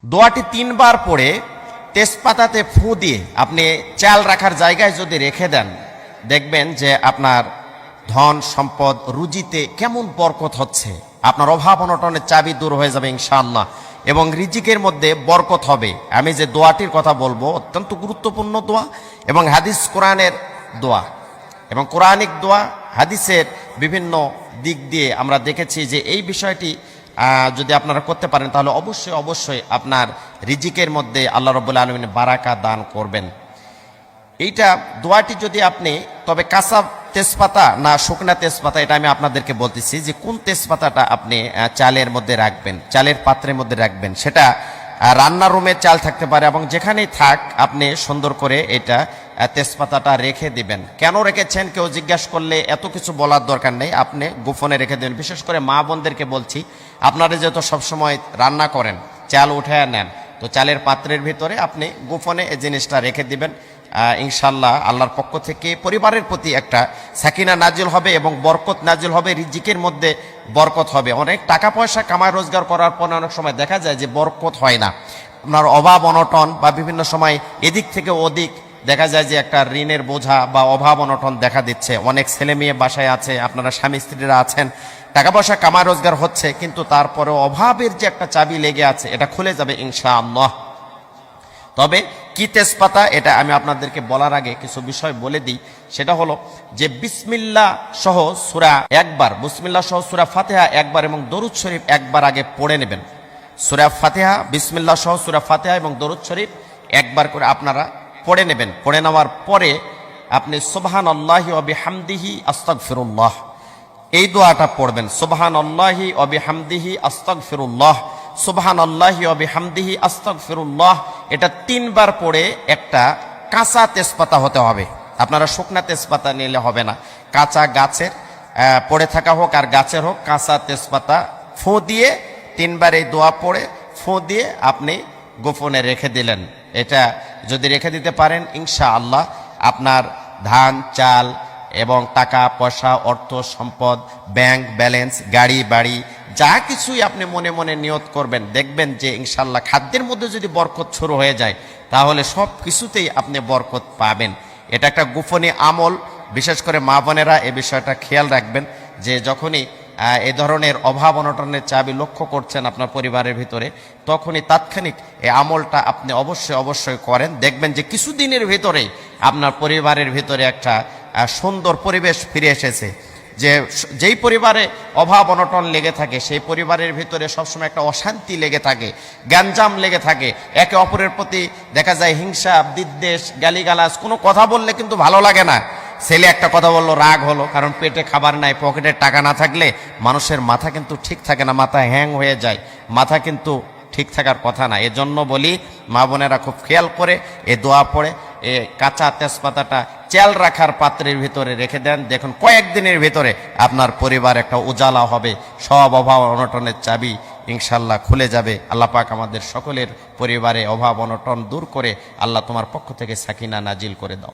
দোয়াটি ৩ বার পড়ে তেজপাতাতে ফু দিয়ে আপনি চাল রাখার জায়গায় যদি রেখে দেন, দেখবেন যে আপনার ধন সম্পদ রুজিতে কেমন বরকত হচ্ছে। আপনার অভাব অনটনের চাবি দূর হয়ে যাবে ইনশাআল্লাহ, এবং রিজিকের মধ্যে বরকত হবে। আমি যে দোয়াটির কথা বলবো অত্যন্ত গুরুত্বপূর্ণ দোয়া, এবং হাদিস কোরআনের দোয়া এবং কোরআনিক দোয়া। হাদিসের বিভিন্ন দিক দিয়ে আমরা দেখেছি যে এই বিষয়টি যদি আপনারা করতে পারেন তাহলে অবশ্যই অবশ্যই আপনার রিজিকের মধ্যে আল্লাহ রাব্বুল আলামিন বারাকা দান করবেন। এইটা দোয়াটি যদি আপনি, তবে কাঁচা তেজপাতা না শুকনা তেজপাতা, এটা আমি আপনাদেরকে বলতেছি যে কোন তেজপাতাটা আপনি চালের মধ্যে রাখবেন, চালের পাত্রের মধ্যে রাখবেন। সেটা রান্নার রুমে চাল থাকতে পারে, এবং যেখানেই থাক আপনি সুন্দর করে এটা তেজপাতাটা রেখে দিবেন। কেন রেখেছেন কেউ জিজ্ঞাসা করলে এত কিছু বলার দরকার নেই, আপনি গোপনে রেখে দেবেন। বিশেষ করে মা বোনদেরকে বলছি, আপনারা যেহেতু সবসময় রান্না করেন, চাল উঠে নেন, তো চালের পাত্রের ভিতরে আপনি গোপনে এই জিনিসটা রেখে দিবেন। ইনশাল্লাহ আল্লাহর পক্ষ থেকে পরিবারের প্রতি একটা সাকিনা নাজিল হবে এবং বরকত নাজিল হবে, রিজিকের মধ্যে বরকত হবে। অনেক টাকা পয়সা কামায় রোজগার করার পর অনেক সময় দেখা যায় যে বরকত হয় না। আপনার অভাব অনটন বা বিভিন্ন সময় এদিক থেকে ওদিক দেখা যায় যে একটা ঋণের বোঝা বা অভাব অনটন দেখা দিচ্ছে। অনেক ছেলে মেয়ে বাসায় আছে, আপনারা স্বামী স্ত্রীরা আছেন, টাকা পয়সা কামায় রোজগার হচ্ছে, কিন্তু তারপরে অভাবের যে একটা চাবি লেগে আছে এটা খুলে যাবে ইনশাআল্লাহ। তবে কি তেজপাতা, এটা আমি আপনাদেরকে বলার আগে কিছু বিষয় বলে দিই। সেটা হলো যে বিসমিল্লাহ সহ সূরা একবার, বিসমিল্লাহ সহ সূরা ফাতিহা একবার এবং দরুদ শরীফ একবার আগে পড়ে নেবেন। সূরা ফাতিহা, বিসমিল্লাহ সহ সূরা ফাতিহা এবং দরুদ শরীফ একবার করে আপনারা পড়ে নেবেন। পড়ে নেওয়ার পরে আপনি সুবহানাল্লাহি ওয়া বিহামদিহি আস্তাগফিরুল্লাহ, এই দোয়াটা পড়বেন। সুবহানাল্লাহি ওয়া বিহামদিহি আস্তাগফিরুল্লাহ, সুবহানাল্লাহি ওয়া বিহামদিহি আস্তাগফিরুল্লাহ। এটা 3 বার পড়ে একটা কাঁচা তেজপাতা হতে হবে। আপনারা শুকনা তেজপাতা নিলে হবে না, কাঁচা গাছের পড়ে থাকা হোক আর গাছের হোক, কাঁচা তেজপাতা ফু দিয়ে 3 বার এই দোয়া পড়ে ফু দিয়ে আপনি গোপনে রেখে দিলেন। এটা যদি রেখে দিতে পারেন ইনশাআল্লাহ আপনার ধান চাল এবং টাকা পয়সা, অর্থ সম্পদ, ব্যাংক ব্যালেন্স, গাড়ি বাড়ি, যা কিছুই আপনি মনে মনে নিয়ত করবেন, দেখবেন যে ইনশাআল্লাহ খাদ্যের মধ্যে যদি বরকত শুরু হয়ে যায় তাহলে সব কিছুতেই আপনি বরকত পাবেন। এটা একটা গোপনী আমল। বিশেষ করে মা বোনেরা এই বিষয়টা খেয়াল রাখবেন যে যখনই এই ধরনের অভাব অনটনের চাবি লক্ষ্য করছেন আপনার পরিবারের ভিতরে, তখনই তাৎক্ষণিক এই আমলটা আপনি অবশ্যই অবশ্যই করেন। দেখবেন যে কিছুদিনের ভিতরেই আপনার পরিবারের ভিতরে একটা সুন্দর পরিবেশ ফিরে এসেছে। যেই পরিবারে অভাব অনটন লেগে থাকে সেই পরিবারের ভিতরে সবসময় একটা অশান্তি লেগে থাকে, গ্যাঞ্জাম লেগে থাকে, একে অপরের প্রতি দেখা যায় হিংসা বিদ্বেষ, গালিগালাজ। কোনো কথা বললে কিন্তু ভালো লাগে না। ছেলে একটা কথা বললো, রাগ হলো, কারণ পেটে খাবার নাই, পকেটে টাকা না থাকলে মানুষের মাথা কিন্তু ঠিক থাকে না, মাথা হ্যাং হয়ে যায়, মাথা কিন্তু ঠিক থাকার কথা না। এজন্য বলি মা বোনেরা খুব খেয়াল করে এ দোয়া পড়ে এ কাঁচা তেজপাতাটা চাল রাখার পাত্রের ভিতরে রেখে দেন। দেখুন কয়েকদিনের ভিতরে আপনার পরিবার একটা উজালা হবে, সব অভাব অনটনের চাবি ইনশাল্লাহ খুলে যাবে। আল্লাহ পাক আমাদের সকলের পরিবারে অভাব অনটন দূর করে আল্লাহ তোমার পক্ষ থেকে সাকিনা নাজিল করে দাও।